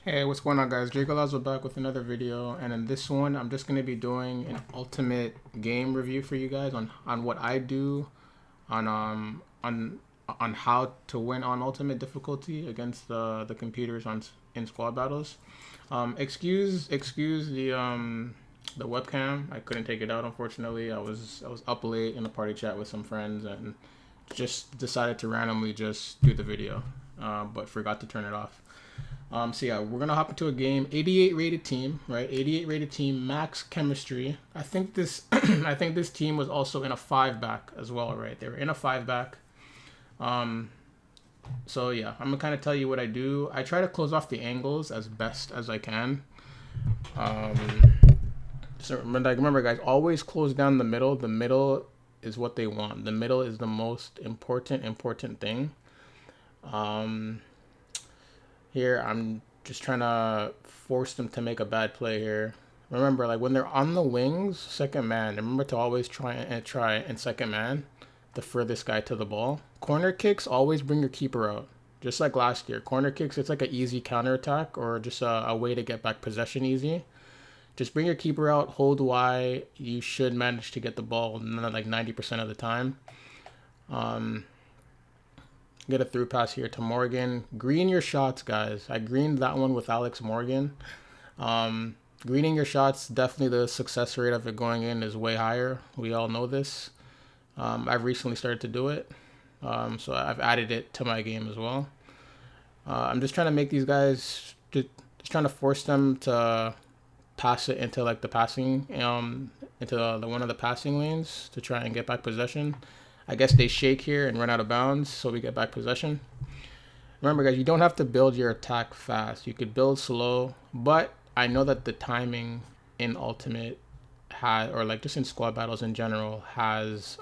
Hey, what's going on, guys? Jacob Lazo back with another video, and in this one, I'm just going to be doing an ultimate game review for you guys on what I do on on how to win on ultimate difficulty against the computers in squad battles. Excuse the webcam. I couldn't take it out, unfortunately. I was up late in a party chat with some friends and just decided to randomly just do the video, but forgot to turn it off. So yeah, we're gonna hop into a game. 88 rated team, right? 88 rated team, max chemistry. I think this, I think this team was also in a five back as well, right? They were in a five back. Um, so yeah, I'm gonna kind of tell you what I do. I try to close off the angles as best as I can. Um, so remember, guys, always close down the middle. The middle is what they want. The middle is the most important thing. Um, Here, I'm just trying to force them to make a bad play here. Remember, like when they're on the wings, second man. Remember to always try and second man the furthest guy to the ball. Corner kicks, always bring your keeper out. Just like last year, corner kicks, it's like an easy counter attack or just a way to get back possession easy. Just bring your keeper out, hold Y. You should manage to get the ball like 90% of the time. Um, Get a through pass here to Morgan. Green your shots, guys. I greened that one with Alex Morgan. Greening your shots, definitely the success rate of it going in is way higher. We all know this. I've recently started to do it. So I've added it to my game as well. I'm just trying to make these guys, just trying to force them to pass it into like the passing, into the one of the passing lanes to try and get back possession. I guess they shake here and run out of bounds, so we get back possession. Remember, guys, you don't have to build your attack fast. You could build slow, but I know that the timing in Ultimate has, or like just in squad battles in general, has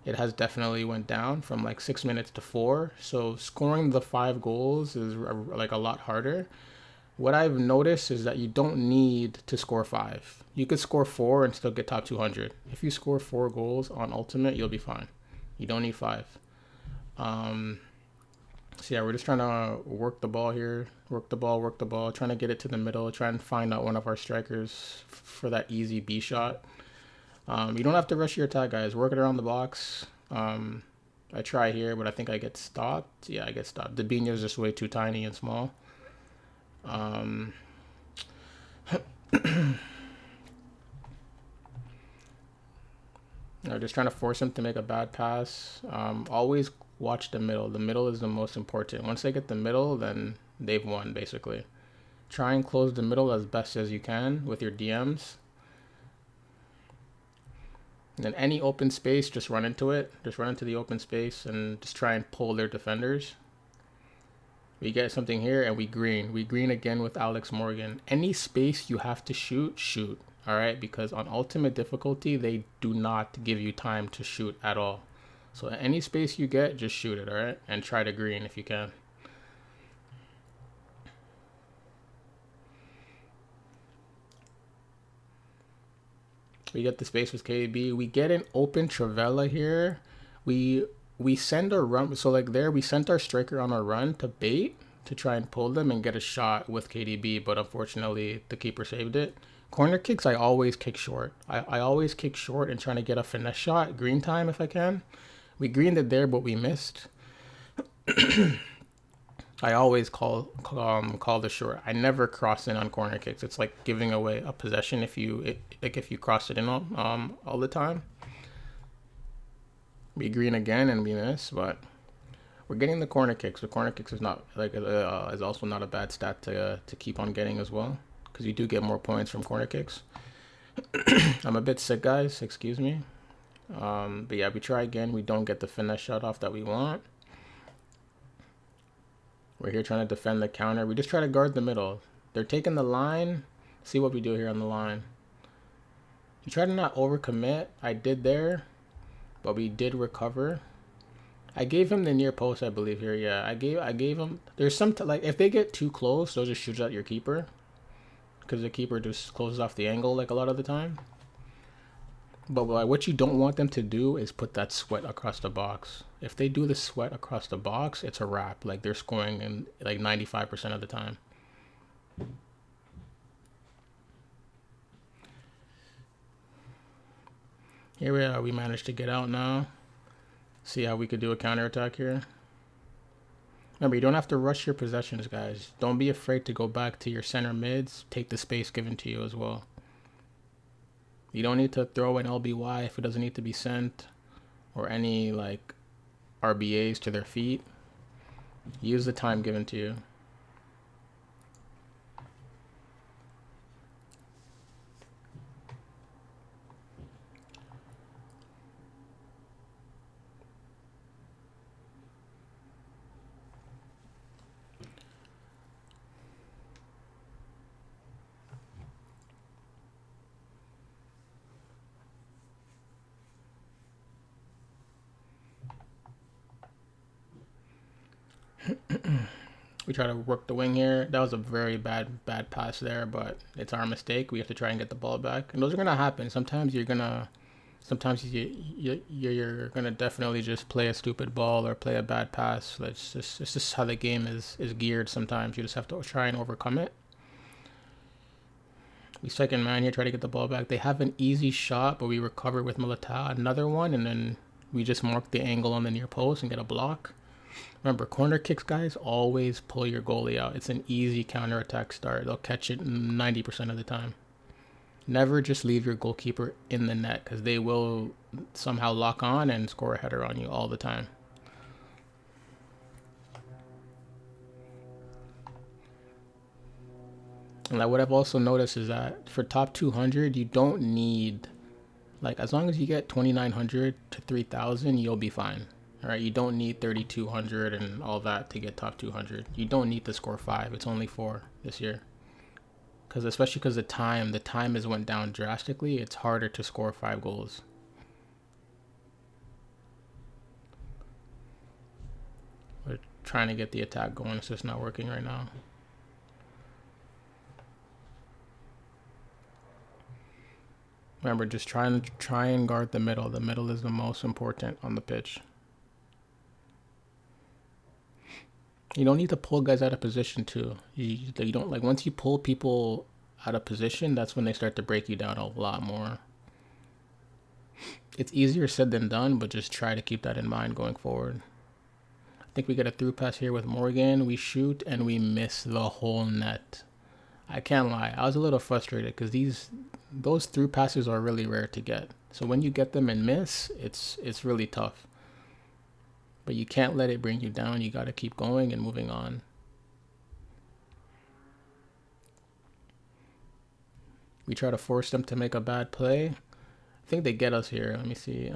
it has definitely went down from like 6 minutes to 4. So scoring the 5 goals is like a lot harder. What I've noticed is that you don't need to score 5. You could score 4 and still get top 200. If you score 4 goals on Ultimate, you'll be fine. You don't need 5. Um, so yeah, we're just trying to work the ball here, work the ball, trying to get it to the middle, try and find out one of our strikers for that easy B shot. You don't have to rush your attack, guys. Work it around the box. I try here, but I think I get stopped. Yeah, I get stopped. The is just way too tiny and small. Um, just trying to force him to make a bad pass. Always watch the middle. The middle is the most important. Once they get the middle, then they've won, basically. Try and close the middle as best as you can with your DMs. And then any open space, just run into it. Just run into the open space and just try and pull their defenders. We get something here and we green. We green again with Alex Morgan. Any space you have to shoot, shoot. All right, because on ultimate difficulty, they do not give you time to shoot at all. So any space you get, just shoot it, all right? And try to green if you can. We get the space with KDB. We get an open Travella here. We send our run, so like there, we sent our striker on a run to bait to try and pull them and get a shot with KDB, but unfortunately the keeper saved it. Corner kicks, I always kick short. I always kick short and trying to get a finesse shot, green time if I can. We greened it there, but we missed. I always call the short. I never cross in on corner kicks. It's like giving away a possession if you cross it in all the time. We green again and we miss, but we're getting the corner kicks. The corner kicks is not like is also not a bad stat to keep on getting as well, because you do get more points from corner kicks. I'm a bit sick, guys. Excuse me. But yeah, we try again. We don't get the finesse shot off that we want. We're here trying to defend the counter. We just try to guard the middle. They're taking the line. See what we do here on the line. You try to not overcommit. I did there, but we did recover. I gave him the near post, I believe here. Yeah, I gave him. There's some like if they get too close, they'll just shoot at your keeper, because the keeper just closes off the angle like a lot of the time. But like, what you don't want them to do is put that sweat across the box. If they do the sweat across the box, it's a wrap. Like they're scoring in like 95% of the time. Here we are. We managed to get out now. See how we could do a counterattack here. Remember, you don't have to rush your possessions, guys. Don't be afraid to go back to your center mids. Take the space given to you as well. You don't need to throw an LBY if it doesn't need to be sent, or any like RBAs to their feet. Use the time given to you. We try to work the wing here. That was a very bad pass there, but it's our mistake. We have to try and get the ball back, and those are gonna happen. Sometimes you're gonna definitely just play a stupid ball or play a bad pass. It's just how the game is geared. Sometimes you just have to try and overcome it. We second man here, try to get the ball back. They have an easy shot, but we recover with Militao another one, and then we just mark the angle on the near post and get a block. Remember, corner kicks, guys, always pull your goalie out. It's an easy counterattack start. They'll catch it 90% of the time. Never just leave your goalkeeper in the net, because they will somehow lock on and score a header on you all the time. And like what I've also noticed is that for top 200, you don't need, like, as long as you get 2,900 to 3,000, you'll be fine. All right, you don't need 3,200 and all that to get top 200. You don't need to score 5. It's only 4 this year. Especially because the time has went down drastically. It's harder to score 5 goals. We're trying to get the attack going. It's just not working right now. Remember, just try and guard the middle. The middle is the most important on the pitch. You don't need to pull guys out of position too. You don't, like, once you pull people out of position, that's when they start to break you down a lot more. It's easier said than done, but just try to keep that in mind going forward. I think we get a through pass here with Morgan. We shoot and we miss the whole net. I can't lie, I was a little frustrated because those through passes are really rare to get. So when you get them and miss, it's really tough. But you can't let it bring you down. You got to keep going and moving on. We try to force them to make a bad play. I think they get us here. Let me see.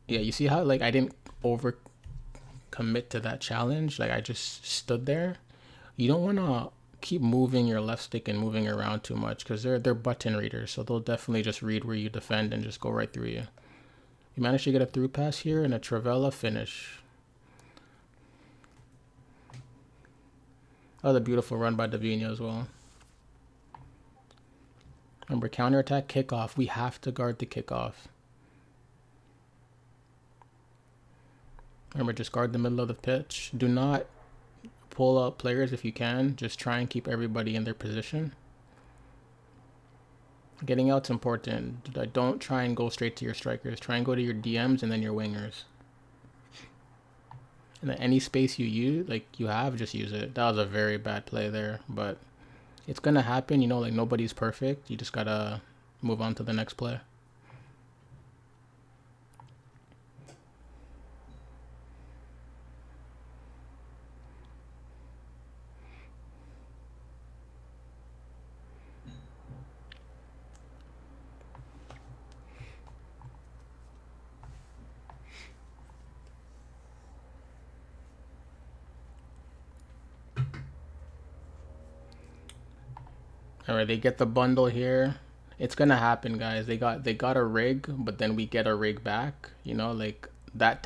Yeah, you see how, like, I didn't over commit to that challenge? Like, I just stood there. You don't want to keep moving your left stick and moving around too much, because they're button readers. So they'll definitely just read where you defend and just go right through you. You managed to get a through pass here and a Travella finish. That was a beautiful run by Davino as well. Remember, counterattack, kickoff. We have to guard the kickoff. Remember, just guard the middle of the pitch. Do not pull out players if you can. Just try and keep everybody in their position. Getting out's important. Don't try and go straight to your strikers. Try and go to your DMs and then your wingers. And then any space you have, just use it. That was a very bad play there, but it's gonna happen. You know, like, nobody's perfect. You just gotta move on to the next play. All right, they get the bundle here. It's gonna happen, guys. They got a rig, but then we get a rig back. You know, like that.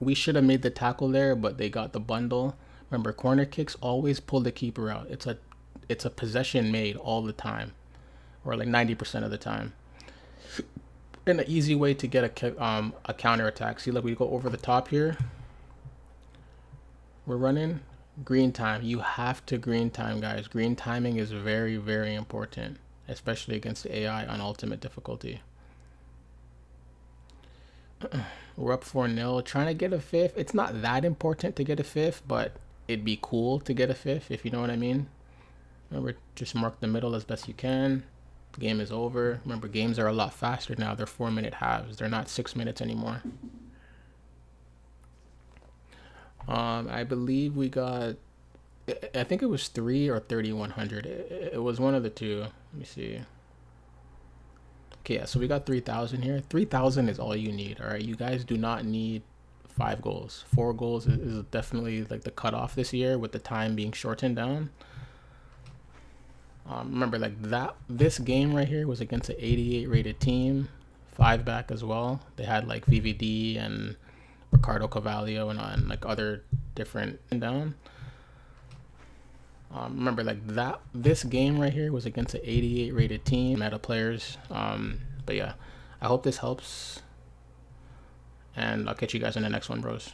We should have made the tackle there, but they got the bundle. Remember, corner kicks always pull the keeper out. It's a possession made all the time, or like 90% of the time. an easy way to get a counter attack. See, like we go over the top here. We're running green time. You have to green time, guys. Green timing is very, very important, especially against the AI on ultimate difficulty. We're up 4-0. Trying to get a fifth. It's not that important to get a fifth, but it'd be cool to get a fifth, if you know what I mean. Remember, just mark the middle as best you can. The game is over. Remember, games are a lot faster now. They're 4-minute halves. They're not 6 minutes anymore. I believe we got, I think it was 3 or 3,100. It was one of the two. Let me see. Okay, yeah, so we got 3,000 here. 3,000 is all you need, all right? You guys do not need 5 goals. 4 goals is definitely like the cutoff this year with the time being shortened down. Remember, like this game right here was against an 88 rated team, 5 back as well. They had like VVD and Ricardo Cavallo and like other different down. Remember, like this game right here was against an 88 rated team, meta players. But yeah, I hope this helps, and I'll catch you guys in the next one, bros.